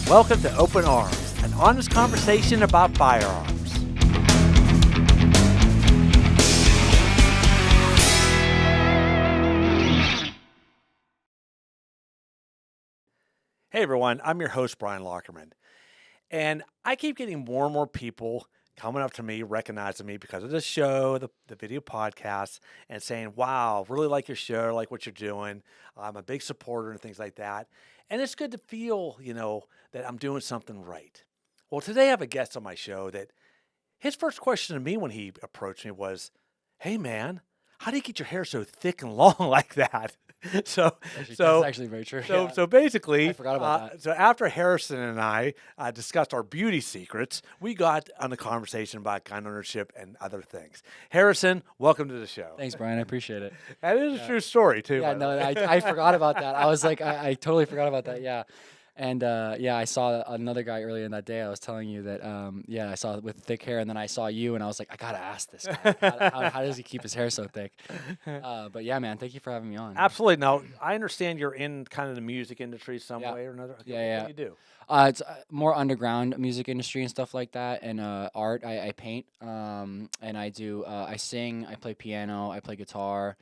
Welcome to Open Arms, an honest conversation about firearms. Hey everyone, I'm your host, Brian Lockerman. And I keep getting more and more people coming up to me, recognizing me because of the show, the video podcast, and saying, wow, really like your show, like what you're doing. I'm a big supporter and things like that. And it's good to feel, that I'm doing something right. Well, today I have a guest on my show that his first question to me when he approached me was, hey man, how do you get your hair so thick and long like that? So That's actually very true. So basically, I forgot about that. So after Harrison and I discussed our beauty secrets, we got on a conversation about gun ownership and other things. Harrison, welcome to the show. Thanks, Brian. I appreciate it. That is a true story too. Yeah, by the no, way. I forgot about that. I was like, I totally forgot about that. Yeah. And I saw another guy earlier in that day. I was telling you that, I saw with thick hair, and then I saw you, and I was like, I gotta ask this guy, how does he keep his hair so thick? But yeah, man, thank you for having me on. Absolutely. Now, I understand you're in kind of the music industry some way or another. Yeah. What do you do? It's more underground music industry and stuff like that, and art. I paint, and I do. I sing. I play piano. I play guitar.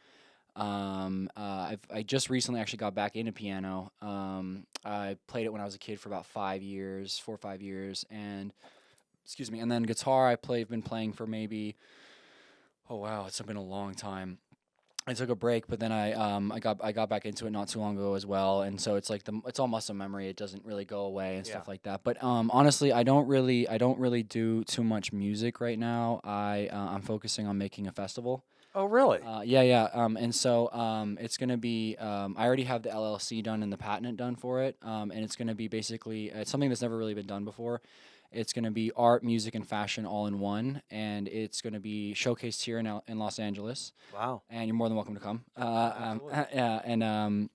I just recently actually got back into piano. I played it when I was a kid for about 4 or 5 years, and excuse me. And then guitar, I've been playing for maybe, oh wow, it's been a long time. I took a break, but then I got back into it not too long ago as well, and so it's like it's all muscle memory. It doesn't really go away and stuff like that. But honestly, I don't really do too much music right now. I'm focusing on making a festival. Oh, really? And so it's going to be, I already have the LLC done and the patent done for it. And it's going to be basically, it's something that's never really been done before. It's going to be art, music, and fashion all in one. And it's going to be showcased here in Los Angeles. Wow. And you're more than welcome to come. Absolutely.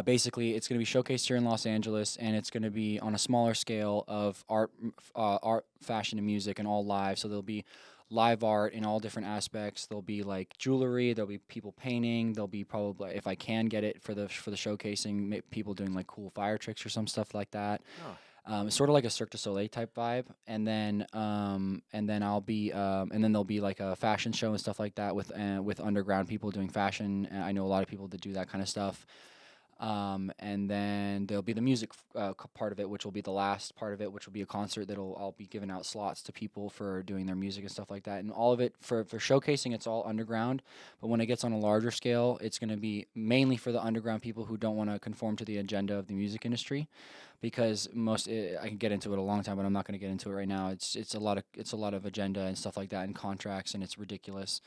Basically, it's going to be showcased here in Los Angeles, and it's going to be on a smaller scale of art, fashion, and music, and all live. So there'll be live art in all different aspects. There'll be like jewelry. There'll be people painting. There'll be probably, if I can get it for the showcasing, people doing like cool fire tricks or some stuff like that. Oh. It's sort of like a Cirque du Soleil type vibe, and then I'll be, and then there'll be like a fashion show and stuff like that with underground people doing fashion. I know a lot of people that do that kind of stuff. And then there'll be the music part of it, which will be the last part of it, which will be a concert I'll be giving out slots to people for doing their music and stuff like that. And all of it for showcasing, it's all underground. But when it gets on a larger scale, it's going to be mainly for the underground people who don't want to conform to the agenda of the music industry, because I can get into it a long time, but I'm not going to get into it right now. It's a lot of agenda and stuff like that, and contracts, and it's ridiculous.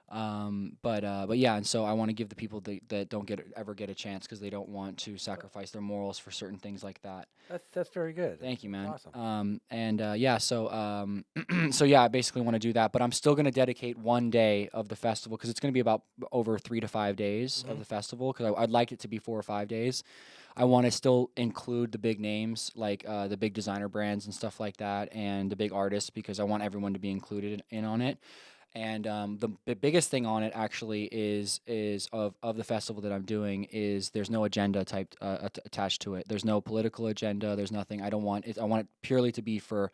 But yeah, and so I want to give the people that don't ever get a chance because they don't want to sacrifice their morals for certain things like that. That's very good. Thank you, man. Awesome. So yeah, I basically want to do that, but I'm still going to dedicate one day of the festival because it's going to be about over 3 to 5 days of the festival, because I'd like it to be 4 or 5 days. I want to still include the big names, like the big designer brands and stuff like that, and the big artists, because I want everyone to be included in on it. And the biggest thing on it actually is of the festival that I'm doing is there's no agenda type attached to it. There's no political agenda. There's nothing. I don't want it. I want it purely to be for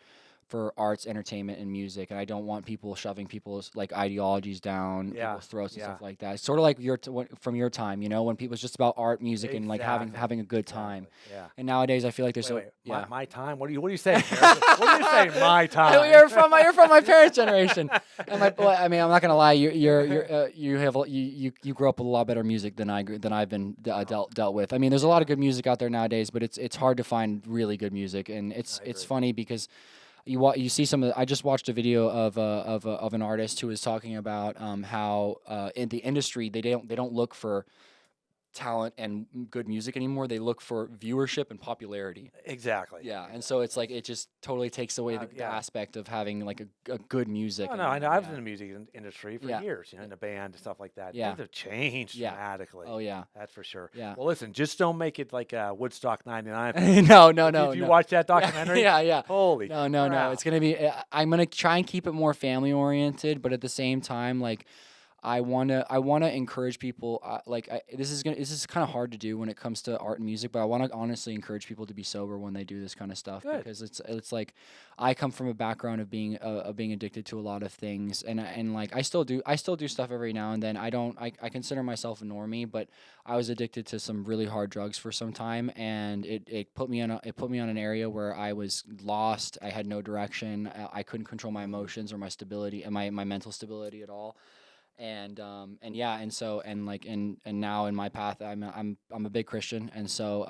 arts, entertainment, and music. And I don't want people shoving people's like ideologies down people's throats and stuff like that. It's sort of like from your time, when people, it's just about art, music, and like having a good time. Yeah. And nowadays I feel like there's my time. What are you saying? What are you saying? My time. You're from my parents' generation. And I'm not gonna lie. You grew up with a lot better music than I've been dealt with. I mean, there's a lot of good music out there nowadays, but it's hard to find really good music, and it's funny because you see some of I just watched a video of an artist who was talking about how in the industry they don't look for talent and good music anymore. They look for viewership and popularity. Exactly. Yeah, and so it's like it just totally takes away the aspect of having like a good music. Oh, no, I know. I was in the music industry for years, in a band and stuff like that. Yeah. Things have changed dramatically. Oh yeah, that's for sure. Yeah. Well, listen, just don't make it like Woodstock '99. No. Did you watch that documentary? Yeah. Holy. No. It's gonna be. I'm gonna try and keep it more family oriented, but at the same time, like, I wanna encourage people. This is kind of hard to do when it comes to art and music, but I want to honestly encourage people to be sober when they do this kind of stuff Good. because it's like I come from a background of being addicted to a lot of things, and like I still do stuff every now and then. I consider myself a normie, but I was addicted to some really hard drugs for some time, and it put me on an area where I was lost. I had no direction. I couldn't control my emotions or my stability and my mental stability at all. And yeah, and so and now in my path, I'm a big Christian, and so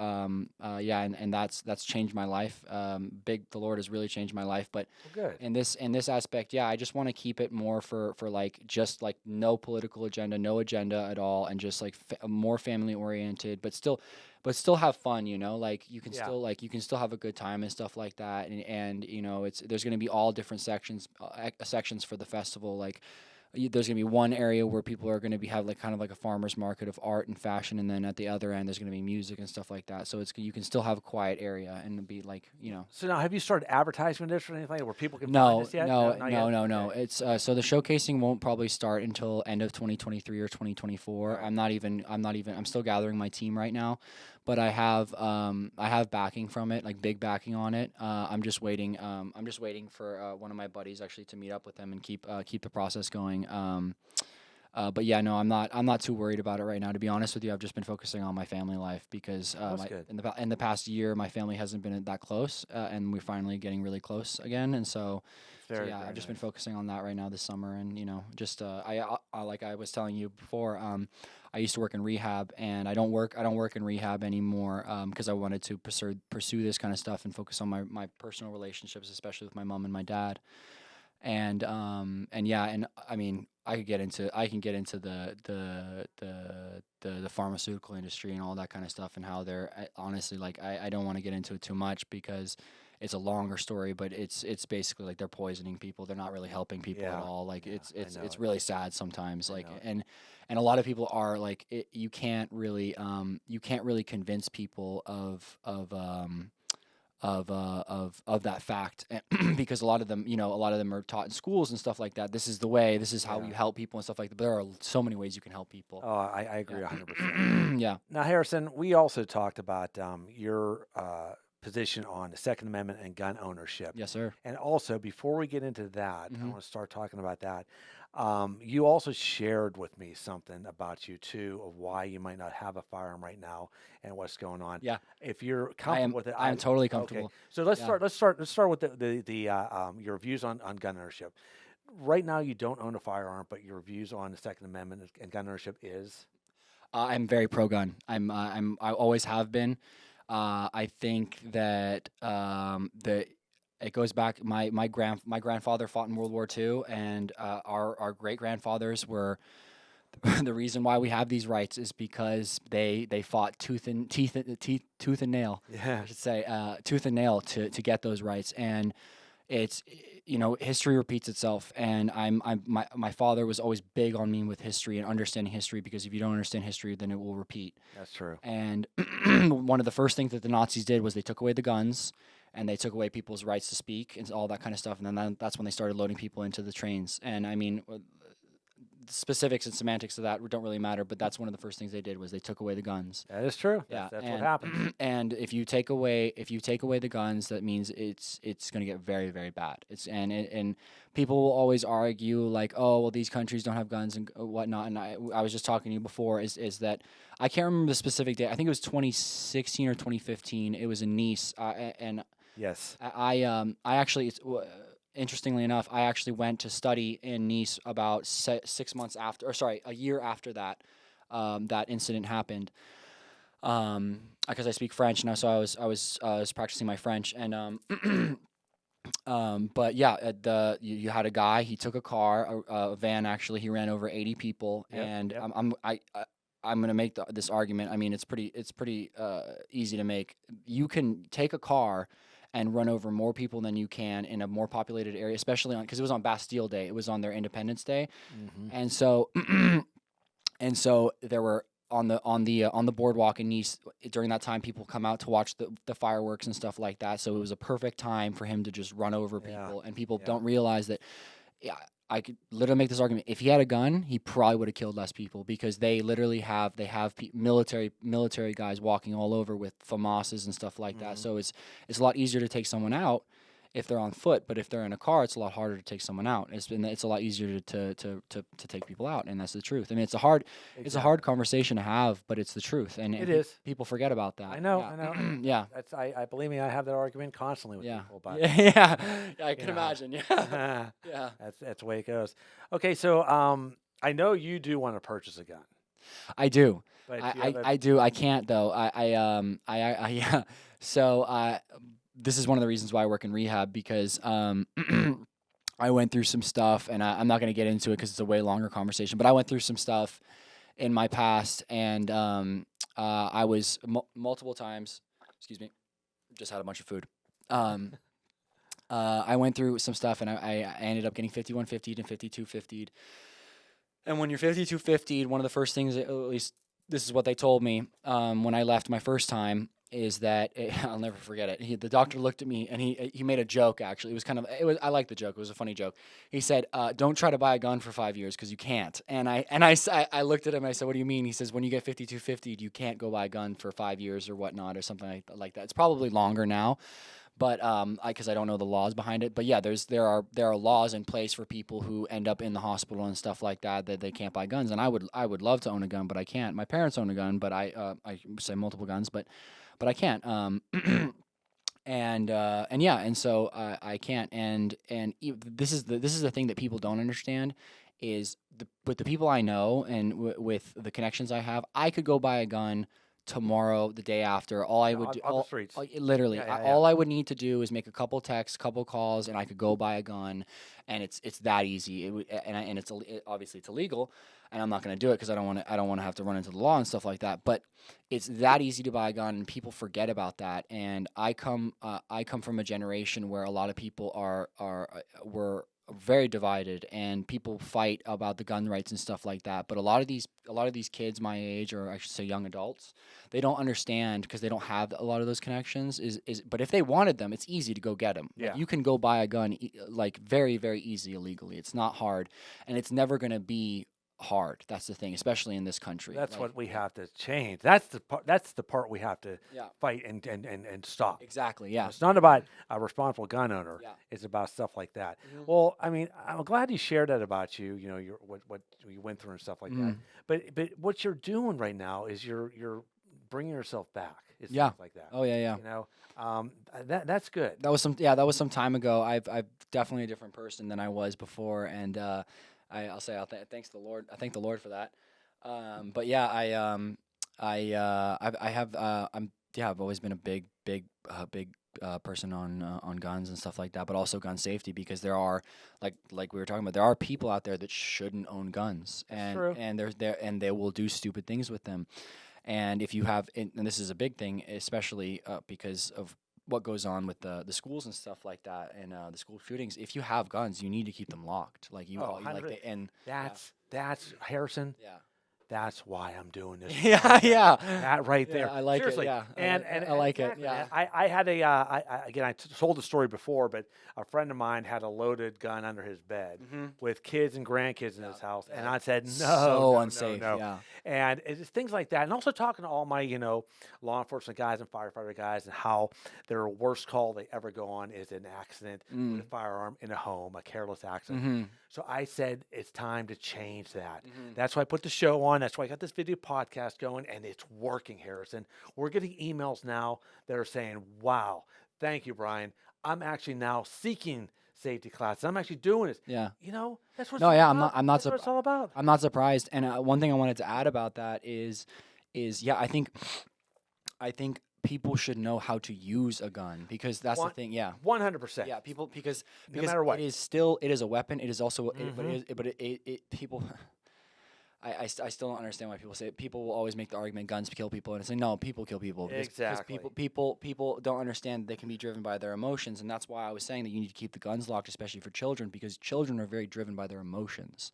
yeah, and that's changed my life. The Lord has really changed my life, but Well, good. in this aspect, yeah, I just want to keep it more for like just like no political agenda, no agenda at all, and just like more family oriented, but still have fun, like Yeah. you can still have a good time and stuff like that, and it's there's going to be all different sections for the festival. Like there's gonna be one area where people are gonna have like kind of like a farmer's market of art and fashion, and then at the other end there's gonna be music and stuff like that. So you can still have a quiet area and be like. So now, have you started advertising this or anything where people can find No, this yet? no, Not no, yet. no, no. Okay. It's so the showcasing won't probably start until end of 2023 or 2024. Right. I'm still gathering my team right now, but I have backing from it, like big backing on it. I'm just waiting for one of my buddies actually to meet up with them and keep the process going. But yeah, no, I'm not too worried about it right now. To be honest with you, I've just been focusing on my family life because That's my good. in the past year, my family hasn't been that close, and we're finally getting really close again. And so Very, yeah, very I've just been nice. focusing on that right now this summer, and just like I was telling you before, I used to work in rehab, and I don't work in rehab anymore because I wanted to pursue this kind of stuff and focus on my personal relationships, especially with my mom and my dad. And yeah, and I mean I can get into the pharmaceutical industry and all that kind of stuff, and how honestly, like, I don't want to get into it too much because it's a longer story, but it's basically like they're poisoning people. They're not really helping people at Yeah. all. Like Yeah. I know it's it. really sad sometimes. I Like, know it. and a lot of people are like you can't really convince people of that fact because a lot of them are taught in schools and stuff like that. This is the way, this is how Yeah. you help people and stuff like that, but there are so many ways you can help people. Oh, I Yeah. agree 100%. Yeah. Now, Harrison, we also talked about your position on the Second Amendment and gun ownership. Yes, sir. And also, before we get into that, I Hmm. want to start talking about that. You also shared with me something about you too, of why you might not have a firearm right now and what's going on. Yeah. If you're I comfortable am with it, I am totally okay. comfortable. So let's Yeah. start. Let's start with the your views on gun ownership. Right now, you don't own a firearm, but your views on the Second Amendment and gun ownership is I'm very pro gun. I always have been. I think that the it goes back. My grandfather fought in World War II, and our great grandfathers were the reason why we have these rights is because they fought tooth and nail. yeah, I should say tooth and nail to get those rights, and it's history repeats itself, and my father was always big on me with history and understanding history, because if you don't understand history, then it will repeat. that's true. And one of the first things that the Nazis did was they took away the guns, and they took away people's rights to speak and all that kind of stuff, and then that's when they started loading people into the trains. And I mean, the specifics and semantics of that don't really matter, but that's one of the first things they did was they took away the guns. That is true. Yeah, That's what happens. and if you take away the guns, that means it's going to get very, very bad. And people will always argue like, oh well, these countries don't have guns and whatnot. And I was just talking to you before, is that I can't remember the specific date. I think it was 2016 or 2015. It was in Nice, and Yes. I actually interestingly enough, I actually went to study in Nice about 6 months after, or sorry, a year after that incident happened. Because I speak French now, so I was practicing my French, and but yeah, you had a guy. He took a car, a van actually. He ran over 80 people, Yep. and Yep. I'm gonna make this argument. I mean, it's pretty easy to make. You can take a car and run over more people than you can in a more populated area, especially because it was on Bastille Day. It was on their Independence Day, Hmm. and so and so there were on the boardwalk in Nice during that time. People come out to watch the fireworks and stuff like that. So it was a perfect time for him to just run over Yeah. people, and people Yeah. don't realize that. Yeah, I could literally make this argument. If he had a gun, he probably would have killed less people because they literally have military guys walking all over with FAMASs and stuff like that. Mhm. So it's a lot easier to take someone out if they're on foot, but if they're in a car, it's a lot harder to take someone out. It's a lot easier to take people out, and that's the truth. I mean, it's a hard Exactly. conversation to have, but it's the truth, and It is. people forget about that. I know. Yeah. I know. Yeah. That's I believe me. I have that argument constantly with Yeah. people, but Yeah. Yeah. I can know. imagine. Yeah. Yeah. that's the way it goes. Okay, so I know you do want to purchase a gun, I do. but I, do you have I, a I do. I can't though. Yeah. So this is one of the reasons why I work in rehab because I went through some stuff, and I'm not going to get into it because it's a way longer conversation. But I went through some stuff in my past, and I was multiple times. Excuse me. Just had a bunch of food. Um, I went through some stuff, and I ended up getting 5150 and 5250. And when you're 5250, one of the first things, at least this is what they told me when I left my first time, is that I'll never forget it. The doctor looked at me and he made a joke. Actually, I liked the joke. It was a funny joke. He said, "Don't try to buy a gun for 5 years because you can't." And I looked at him and I said, "What do you mean?" He says, "When you get 5250, you can't go buy a gun for 5 years or whatnot or something like that. It's probably longer now." But because I don't know the laws behind it, but yeah, there are laws in place for people who end up in the hospital and stuff like that they can't buy guns. And I would love to own a gun, but I can't. My parents own a gun, but I say multiple guns, but I can't. And yeah, and so I can't. This is the thing that people don't understand is with the people I know and with the connections I have, I could go buy a gun tomorrow, the day after. All I would do, on the streets? literally, Yeah, yeah, yeah. all I would need to do is make a couple texts, couple calls, and I could go buy a gun, and it's that easy. Obviously it's illegal, and I'm not going to do it because I don't want to have to run into the law and stuff like that. But it's that easy to buy a gun, and people forget about that. And I come from a generation where a lot of people were very divided, and people fight about the gun rights and stuff like that. But a lot of these kids my age, or I should say young adults, they don't understand because they don't have a lot of those connections. But if they wanted them, it's easy to go get them. Yeah. Like, you can go buy a gun like very, very easy illegally. It's not hard, and it's never going to be hard. That's the thing, especially in this country. That's Like, what we have to change. That's the part. That's the part we have to Yeah. fight and stop. Exactly. Yeah. It's not about a responsible gun owner. Yeah. It's about stuff like that. Mhm. Well, I mean, I'm glad you shared that about you. You know, what you went through and stuff like that. Mhm. But what you're doing right now is you're bringing yourself back. It's Yeah. things like that. Oh yeah. Yeah. You know, that's good. That was some time ago. I've definitely a different person than I was before, and I'll say thanks the Lord. I thank the Lord for that. But yeah, I have I've always been a big person on guns and stuff like that, but also gun safety, because there are like we were talking about, there are people out there that shouldn't own guns, That's true. and they will do stupid things with them. And if you have, and this is a big thing, especially because of what goes on with the schools and stuff like that, and the school shootings. If you have guns, you need to keep them locked. Like you, Oh, all, you like 100. and That's Harrison. yeah, That's why I'm doing this. yeah, podcast. yeah. That right Yeah, there. I like Seriously. it. Yeah, And I like exactly, it. Yeah. man. I had a again I told the story before, but a friend of mine had a loaded gun under his bed Mm-hmm. with kids and grandkids in his house, and I said no, so no, unsafe. no. Yeah. And it's just things like that, and also talking to all my law enforcement guys and firefighter guys, and how their worst call they ever go on is an accident with a firearm in a home, a careless accident. Mm-hmm. So I said it's time to change that. Mhm. That's why I put the show on. That's why I got this video podcast going, and it's working, Harrison. We're getting emails now that are saying, wow, thank you, Brian. I'm actually now seeking safety classes. I'm actually doing this. Yeah. That's what it's No, all yeah, about. I'm not That's what it's all about. I'm not surprised. And one thing I wanted to add about that is yeah, I think people should know how to use a gun, because that's the One- thing. Yeah. 100%. Yeah, people because No matter what. it is a weapon. It is also people. I still don't understand why people say it. People will always make the argument guns kill people, and it's like, no, people kill people. Because Exactly. people don't understand they can be driven by their emotions, and that's why I was saying that you need to keep the guns locked, especially for children, because children are very driven by their emotions,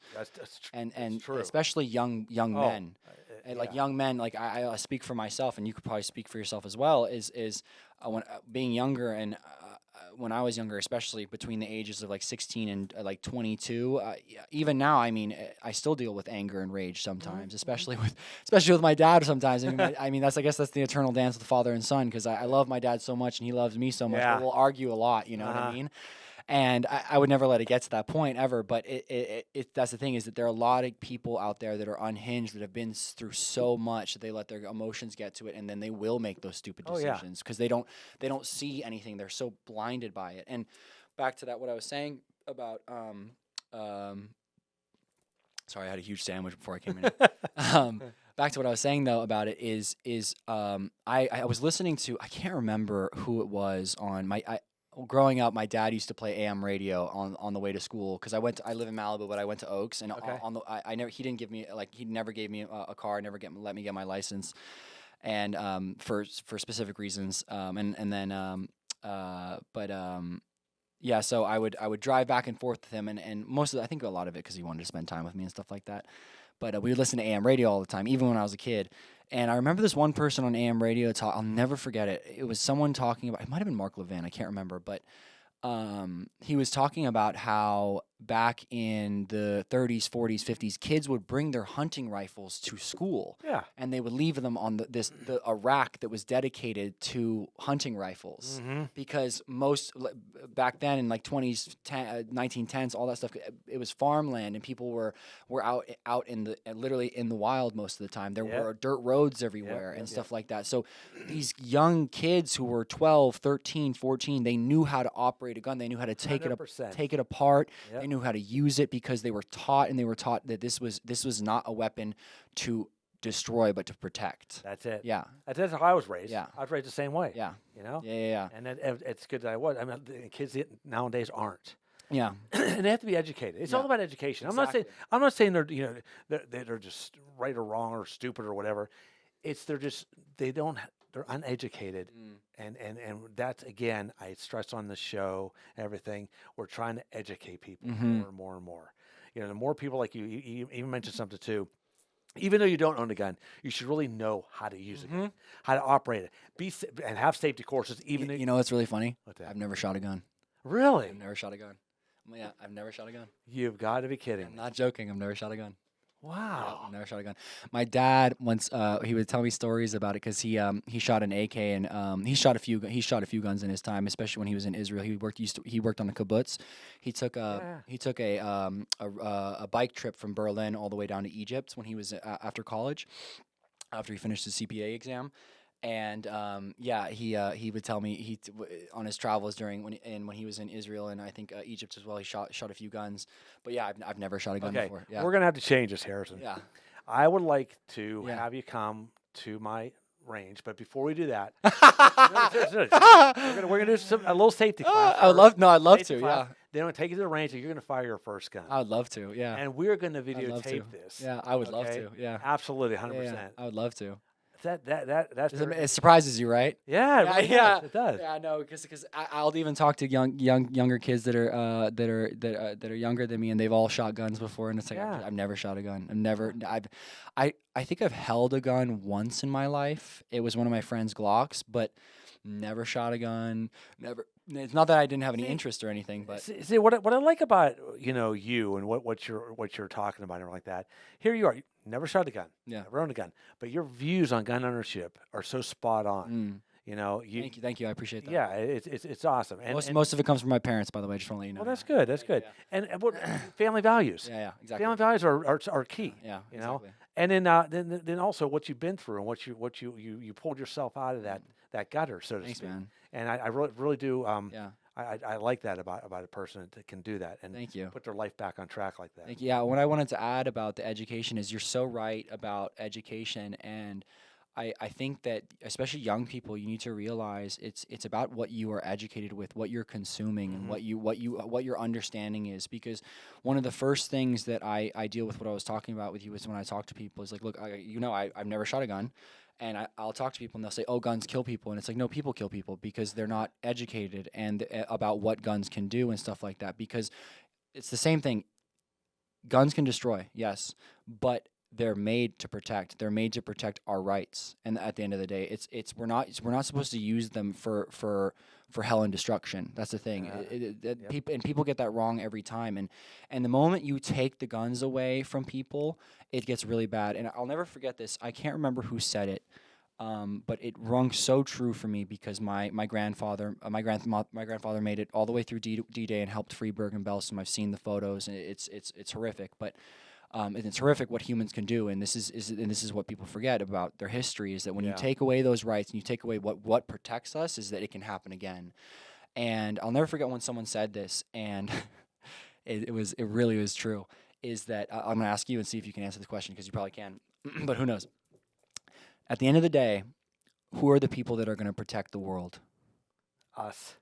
and true. especially young men. And like yeah. young men, like I speak for myself, and you could probably speak for yourself as well. Is when being younger, and when I was younger, especially between the ages of like 16 and like 22, even now, I mean, I still deal with anger and rage sometimes, especially with my dad sometimes. I mean, I mean, I guess that's the eternal dance of the father and son, because I love my dad so much and he loves me so much, Yeah. but we'll argue a lot, you know what I Uh-huh. mean? And I would never let it get to that point ever. But that's the thing, is that there are a lot of people out there that are unhinged, that have been through so much that they let their emotions get to it, and then they will make those stupid Oh, yeah. decisions because they don't see anything. They're so blinded by it. And back to that, what I was saying about sorry, I had a huge sandwich before I came in. Back to what I was saying though about it is I was listening to, I can't remember who it was on growing up. My dad used to play AM radio on the way to school, because I live in Malibu, but I went to Oaks, and Okay. I never he didn't give me he never gave me a car, never let me get my license, and for specific reasons, and then yeah, so I would drive back and forth with him, and most of I think a lot of it because he wanted to spend time with me and stuff like that. But we would listen to AM radio all the time, even when I was a kid. And I remember this one person on AM radio talk. I'll never forget it. It was someone talking about. It might have been Mark Levin. I can't remember, but he was talking about how back in the 30s, 40s, 50s, kids would bring their hunting rifles to school, Yeah. and they would leave them on a rack that was dedicated to hunting rifles, Mm-hmm. because back then in like 20s, 1910s, all that stuff, it was farmland, and people were out in the literally in the wild most of the time. There Yep. were dirt roads everywhere Yep, and yep. stuff like that. So these young kids who were 12, 13, 14, they knew how to operate a gun. They knew how to take it 100%. take it apart. Yep. They knew how to use it because they were taught, and they were taught that this was not a weapon to destroy, but to protect. That's it. Yeah. That's how I was raised. Yeah. I was raised the same way. Yeah. You know? Yeah. And it's good that I was. I mean, the kids nowadays aren't. Yeah. And they have to be educated. It's all Yeah. about education. Exactly. I'm not saying they're just right or wrong or stupid or whatever. They're uneducated. And that's, again, I stress on the show, everything. We're trying to educate people more and more and more. You know, the more people like you even mentioned something too. Even though you don't own a gun, you should really know how to use a gun, how to operate it, and have safety courses. Even You know what's really funny? What's that? I've never shot a gun. Really, I've never shot a gun. Yeah, I've never shot a gun. you've got to be kidding I'm me. not joking. I've never shot a gun. Yeah, Wow. I've never shot a gun. My dad once he would tell me stories about it, because he shot an AK, and he shot a few guns in his time, especially when he was in Israel. He worked on a kibbutz. He took a bike trip from Berlin all the way down to Egypt when he was after college, after he finished his CPA exam. And he would tell me on his travels when he was in Israel, and I think Egypt as well. He shot a few guns, but yeah, I've never shot a gun Okay, before. Yeah, we're gonna have to change this, Harrison. yeah. I would like to Yeah. have you come to my range, but before we do that, seriously, we're gonna do a little safety class. I'd love Safety to. class. Yeah, Then we'll take you to the range, and you're gonna fire your first gun. I would love to. Yeah, And we're gonna I'd love to. videotape this. Yeah, I would love okay? to. Yeah, Absolutely, Yeah, 100%. I would love to. That's It surprises you, right? yeah, it really does. It does. Yeah, I know, because I'll even talk to younger kids that are younger than me, and they've all shot guns before, and it's like Yeah. I've never shot a gun. I think I've held a gun once in my life. It was one of my friend's Glocks, but never shot a gun. Never. It's not that I didn't have any See- interest or anything, but See what I like about you and what you're talking about and everything like that. Here you are, you never shot a gun, Yeah. never owned a gun, but your views on gun ownership are so spot on. mm, You know, you thank you. I appreciate that. yeah, it's awesome. And, Most of it comes from my parents, by the way. I just want to let you know. well, that's good. That's good. And what family values? Yeah, exactly. Family values are key. Yeah, you know? exactly. And then also what you've been through and what you pulled yourself out of that gutter, so to Thanks, speak. man. And I really do. Yeah, I like that about a person that can do that and thank you. put their life back on track like that. Thank you. Yeah, what I wanted to add about the education is you're so right about education, and I think that especially young people, you need to realize it's about what you are educated with, what you're consuming, and what your understanding is. Because one of the first things that I deal with, what I was talking about with you, is when I talk to people, is like, look, I've never shot a gun. And I'll talk to people, and they'll say, "Oh, guns kill people," and it's like, no, people kill people because they're not educated and about what guns can do and stuff like that. Because it's the same thing. Guns can destroy, yes, but they're made to protect. They're made to protect our rights. And at the end of the day, we're not supposed to use them for hell and destruction. That's the thing. Yep. People get that wrong every time. And the moment you take the guns away from people, it gets really bad. And I'll never forget this. I can't remember who said it. But it rung so true for me because my grandfather made it all the way through D-Day and helped free Bergen-Belsen. I've seen the photos and it's horrific, but and it's horrific what humans can do. And this is what people forget about their history is that when you take away those rights and you take away what protects us is that it can happen again. And I'll never forget when someone said this, and it really was true. Is that I'm going to ask you and see if you can answer the question because you probably can, but who knows. At the end of the day, who are the people that are going to protect the world? Us.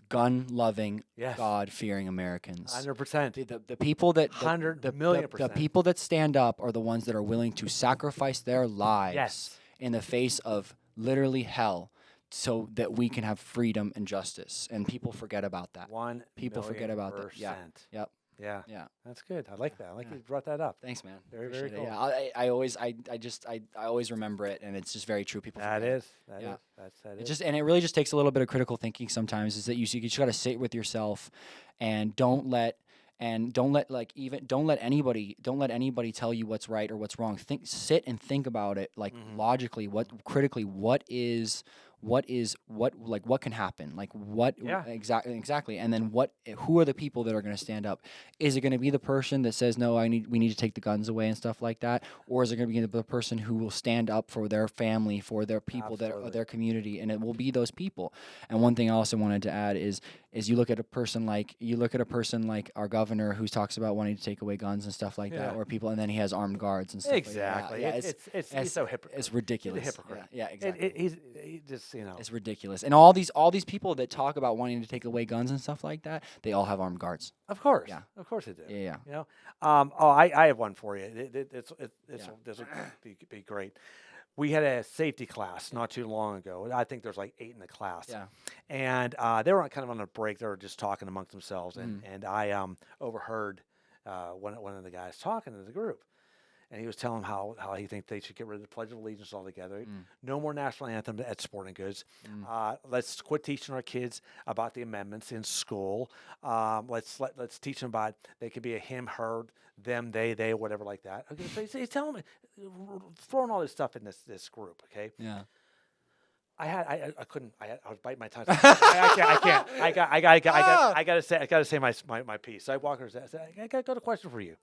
Gun-loving, Yes. God-fearing Americans. 100%. The people that 100,000,000%. the people that stand up are the ones that are willing to sacrifice their lives Yes. in the face of literally hell so that we can have freedom and justice. And people forget about that. People forget about that. Yeah. 1,000,000%. Yep. Yeah. Yeah. That's good. I like that. I like Yeah. you brought that up. Thanks, man. Very, Appreciate very it. cool. Yeah. I always remember it, and it's just very true. People That forget. is. That Yeah. is. That It is. it really just takes a little bit of critical thinking sometimes. Is that you just got to sit with yourself, and don't let anybody tell you what's right or what's wrong. Sit and think about it logically. Critically, what can happen? Like what Yeah. exactly. And then who are the people that are going to stand up? Is it going to be the person that says no, we need to take the guns away and stuff like that, or is it going to be the person who will stand up for their family, for their people, Absolutely. their community, and it will be those people. And one thing I also wanted to add is you look at a person like our governor who talks about wanting to take away guns and stuff like Yeah. that, or people, and then he has armed guards and stuff. Exactly. Like that. Yeah, He's so hypocrite. It's ridiculous. He's a hypocrite. Yeah, exactly. He just, It's ridiculous. And all these people that talk about wanting to take away guns and stuff like that, they all have armed guards. Of course. Yeah. Of course they do. Yeah. You know. I have one for you. This will be great. We had a safety class not too long ago. I think there's like 8 in the class. Yeah. And they were kind of on a break. They were just talking amongst themselves, and I overheard one of the guys talking to the group. And he was telling them how he thinks they should get rid of the Pledge of Allegiance altogether. No more national anthem at sporting goods. Let's quit teaching our kids about the amendments in school. Let's teach them about they could be a him, her, them, they, whatever like that. Okay, so he's telling me, throwing all this stuff in this group. Okay. Yeah. I couldn't. I was biting my tongue. I can't. I gotta say my piece. So I walk over and say, I got a question for you.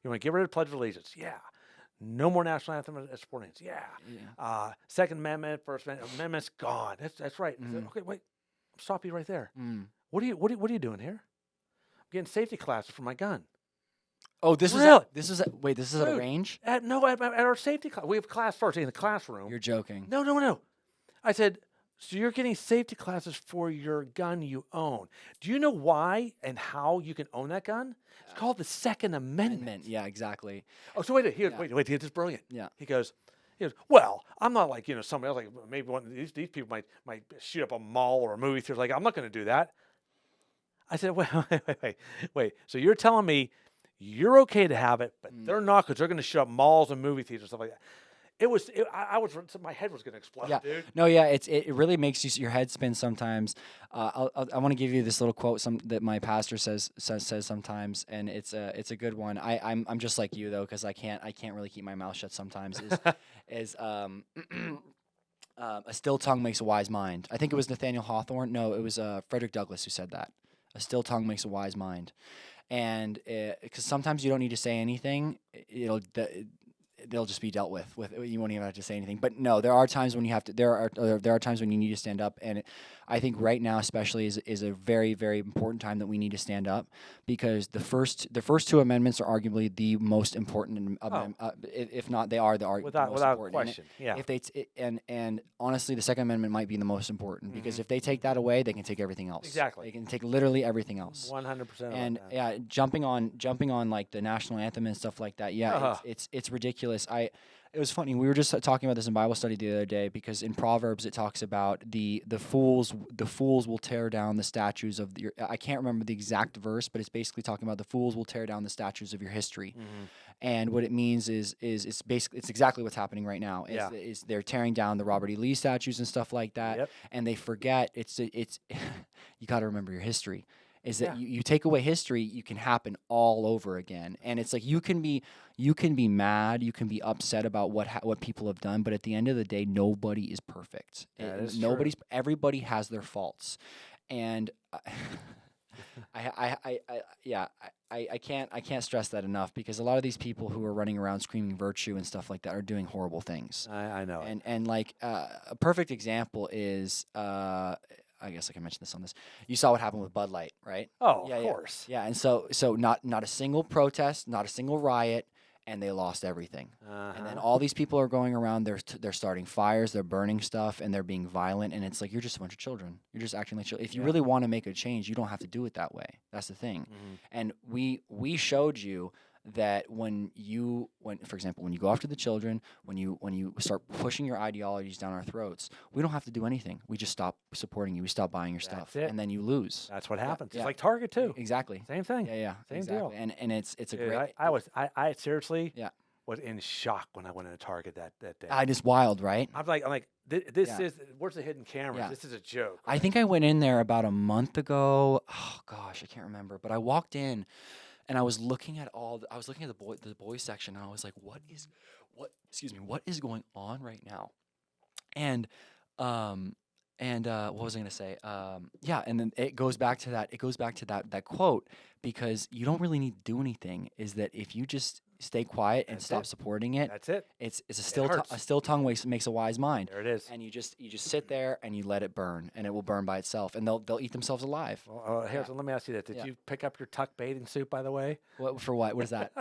You want to get rid of the Pledge of Allegiance? Yeah. No more national anthem at sporting goods? Yeah. Second Amendment, First Amendment's gone. That's right. I said, okay, wait. Stop you right there. What are you doing here? I'm getting safety classes for my gun. Oh, this Really? is at a range? At our safety class. We have class first in the classroom. You're joking. No. I said, so you're getting safety classes for your gun you own. Do you know why and how you can own that gun? It's called the Second Amendment. Yeah, exactly. Oh, so wait, this is brilliant. Yeah. He goes, well, I'm not like, somebody else, like maybe one of these people might shoot up a mall or a movie theater. Like, I'm not going to do that. I said, wait. So you're telling me you're okay to have it, but they're not, because they're going to shoot up malls and movie theaters and stuff like that. My head was going to explode, Yeah. dude. No, yeah, it really makes your head spin sometimes. I want to give you this little quote that my pastor says sometimes, and it's a good one. I'm just like you though, because I can't really keep my mouth shut sometimes. A still tongue makes a wise mind. I think it was Nathaniel Hawthorne. No, it was Frederick Douglass who said that. A still tongue makes a wise mind, and because sometimes you don't need to say anything, they'll just be dealt with. You won't even have to say anything. But no, there are times when you have to. There are times when you need to stand up, and I think right now especially is a very, very important time that we need to stand up, because the first 2 amendments are arguably the most important. If not, they are the most Without important. question. Yeah. If they and honestly, the Second Amendment might be the most important, because if they take that away, they can take everything else. Exactly. They can take literally everything else. 100%. And jumping on like the national anthem and stuff like that. Yeah, it's ridiculous. It was funny. We were just talking about this in Bible study the other day because in Proverbs it talks about the fools will tear down the statues of your. I can't remember the exact verse, but it's basically talking about the fools will tear down the statues of your history. Mhm. And what it means is it's basically it's exactly what's happening right now. Yeah. Is they're tearing down the Robert E. Lee statues and stuff like that, Yep. and they forget it's you got to remember your history. Is that Yeah. you take away history, you can happen all over again, and it's like you can be mad, you can be upset about what people have done, but at the end of the day, nobody is perfect. That is true. Everybody has their faults, and I can't stress that enough because a lot of these people who are running around screaming virtue and stuff like that are doing horrible things. I know it. And like a perfect example is I guess I can mention this on this. You saw what happened with Bud Light, right? Oh, Yeah, of yeah. course. Yeah, and so not a single protest, not a single riot, and they lost everything. And then Uh-huh. all these people are going around. They're starting fires. They're burning stuff, and they're being violent. And it's like you're just a bunch of children. You're just acting like children. If you Yeah. really want to make a change, you don't have to do it that way. That's the thing. Mhm. And we showed you that when for example when you go after the children, when you start pushing your ideologies down our throats, we don't have to do anything. We just stop supporting you. We stop buying your stuff, That's it. and then you lose. That's what happens. yeah. It's like Target too. Exactly. Same thing. Yeah, Same exactly. deal. And it's a Dude, great. I seriously Yeah. was in shock when I went into Target that day. Just wild, right? I'm like, this Yeah. is where's the hidden cameras? Yeah. This is a joke. I think I went in there about a month ago. Oh gosh, I can't remember. But I walked in, and I was looking at I was looking at the boys section, and I was like, what is going on right now? And what was I gonna say? Yeah, and then it goes back to that. It goes back to that quote because you don't really need to do anything. Is that if you just stay quiet and That's stop it. supporting it, That's it. it's a hurts. still tongue makes a wise mind. There it is. And you just sit there and you let it burn, and it will burn by itself, and they'll eat themselves alive. Well, Harrison, let me ask you this: Did Yeah. you pick up your tuck bathing suit, by the way? What for? What? What is that?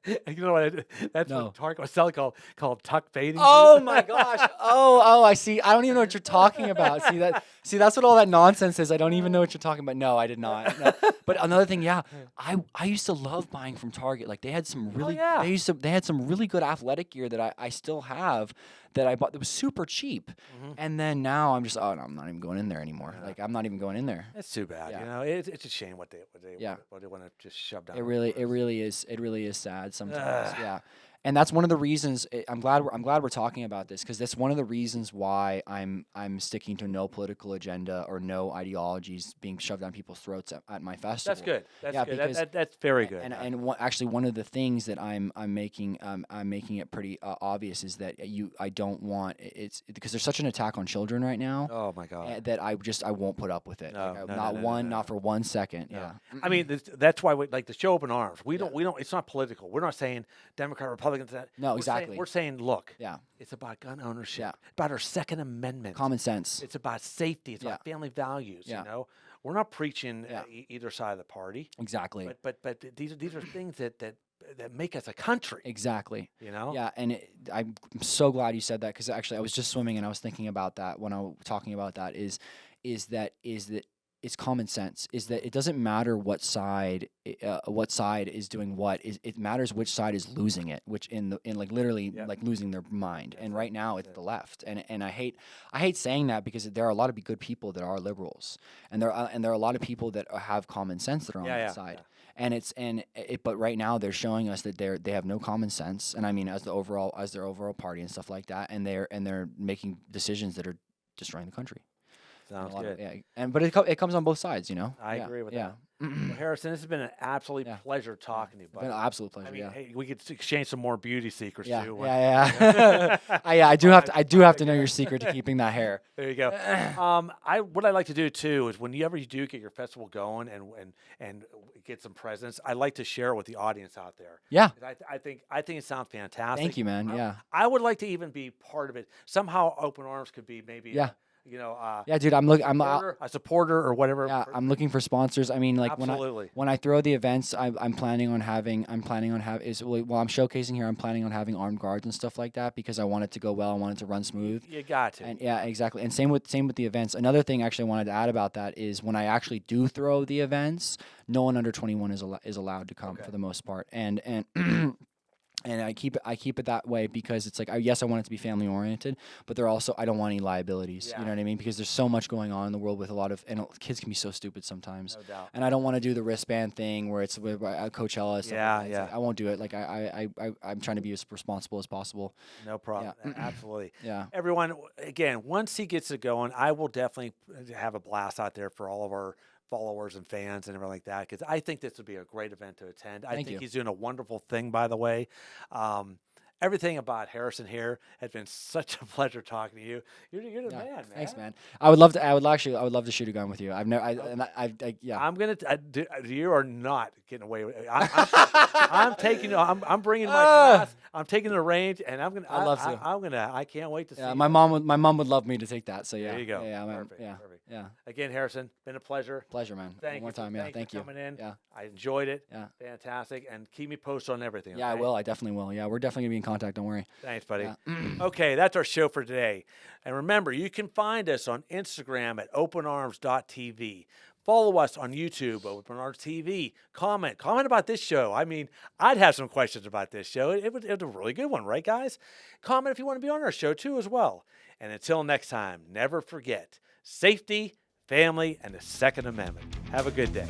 You know what? That's No. what Target was selling called tuck bathing. Oh suit. my gosh! Oh, I see. I don't even know what you're talking about. See that's what all that nonsense is. I don't even know what you're talking about. No, I did not. No. But another thing, yeah, I used to love buying from Target. Like they had some really yeah. they had some really good athletic gear that I still have that I bought that was super cheap. Mhm. And then now I'm just no, I'm not even going in there anymore. Yeah. Like I'm not even going in there. It's too bad. Yeah. You know, it's a shame what they Yeah. want to just shove down. It our really throats. it really is sad sometimes. Ugh. Yeah. And that's one of the reasons I'm glad we're talking about this because that's one of the reasons why I'm sticking to no political agenda or no ideologies being shoved down people's throats at my festival. That's good. That's Yeah, good. because- That's very good. And actually one of the things that I'm making it pretty obvious is that I don't want it's because there's such an attack on children right now oh my God. that I won't put up with it. No, Like, no, not no, one, no. not for 1 second. No. Yeah. I mean, that's why we like the show open arms. We Yeah. don't. It's not political. We're not saying Democrat, Republicans. No, We're exactly. Saying, we're saying, look, Yeah. it's about gun ownership. Yeah. About our Second Amendment. Common sense. It's about safety. It's Yeah. about family values. Yeah. You know, we're not preaching Yeah. either side of the party. Exactly. But these are things that make us a country. Exactly. You know. Yeah, and I'm so glad you said that because actually I was just swimming and I was thinking about that when I was talking about that is that it's common sense is that it doesn't matter what side is doing what it matters which side is losing it, which in like literally Yep. like losing their mind. That's And it. right now it's That's the left, and I hate saying that because there are a lot of good people that are liberals, and there are a lot of people that have common sense that are on Yeah, that yeah, side. yeah. And but right now they're showing us that they have no common sense, and I mean as their overall party and stuff like that, and they're making decisions that are destroying the country. Sounds A lot of- good. yeah, but it comes on both sides, you know. I Yeah, agree with yeah. Well, Harrison, this has been an absolute Yeah. pleasure talking to you, It's been buddy. an absolute pleasure. I mean, yeah. hey, we could exchange some more beauty secrets Yeah, too. yeah. I do have to know your secret to keeping that hair. There you go. What I like to do too is whenever you do get your festival going and get some presents, I like to share it with the audience out there. Yeah. 'Cause I think it sounds fantastic. Thank you, man. Yeah. I would like to even be part of it. Somehow, Open Arms could be maybe Yeah. a Dude, I'm looking. a supporter or whatever. Yeah, I'm looking for sponsors. I mean, like Absolutely. when I throw the events, I'm planning on having I'm showcasing here. I'm planning on having armed guards and stuff like that because I want it to go well. I want it to run smooth. You got to. And yeah, exactly. And same with the events. Another thing actually I wanted to add about that is when I actually do throw the events, no one under 21 is allowed to come Okay. for the most part. And And I keep it that way because it's like, yes, I want it to be family oriented, but I don't want any liabilities. You Yeah. know what I mean? Because there's so much going on in the world with a lot of, and kids can be so stupid sometimes. No doubt. And I don't want to do the wristband thing where it's with Coachella. Stuff Yeah, like that. It's like, I won't do it. Like I'm trying to be as responsible as possible. No problem. Yeah. Absolutely. Yeah. Everyone, again, once he gets it going, I will definitely have a blast out there for all of our followers and fans and everything like that, because I think this would be a great event to attend. I Thank think you. he's doing a wonderful thing, by the way. Everything about Harrison here has been such a pleasure talking to you. You're the Yeah. man, man. Thanks, man. I would love to shoot a gun with you. I've never. Yeah. I'm gonna. You are not getting away with it. I'm taking. I'm bringing my class. I'm taking the range, and I'm gonna. I'd love to. I can't wait to see. Yeah. you. My mom would love me to take that. So yeah. There you go. Yeah. Perfect. Yeah. Perfect. Yeah. Again, Harrison, been a pleasure. Pleasure, man. Thank One more you. time. Yeah. Thank for you. coming in. Yeah. I enjoyed it. Yeah. Fantastic. And keep me posted on everything. Yeah, I okay? will. I definitely will. Yeah, we're definitely gonna be in contact. Don't worry. Thanks, buddy. Yeah. Okay, that's our show for today. And remember, you can find us on Instagram at openarms.tv. Follow us on YouTube, OpenArms TV. Comment about this show. I mean, I'd have some questions about this show. It was a really good one, right, guys? Comment if you want to be on our show, too, as well. And until next time, never forget safety, family, and the Second Amendment. Have a good day.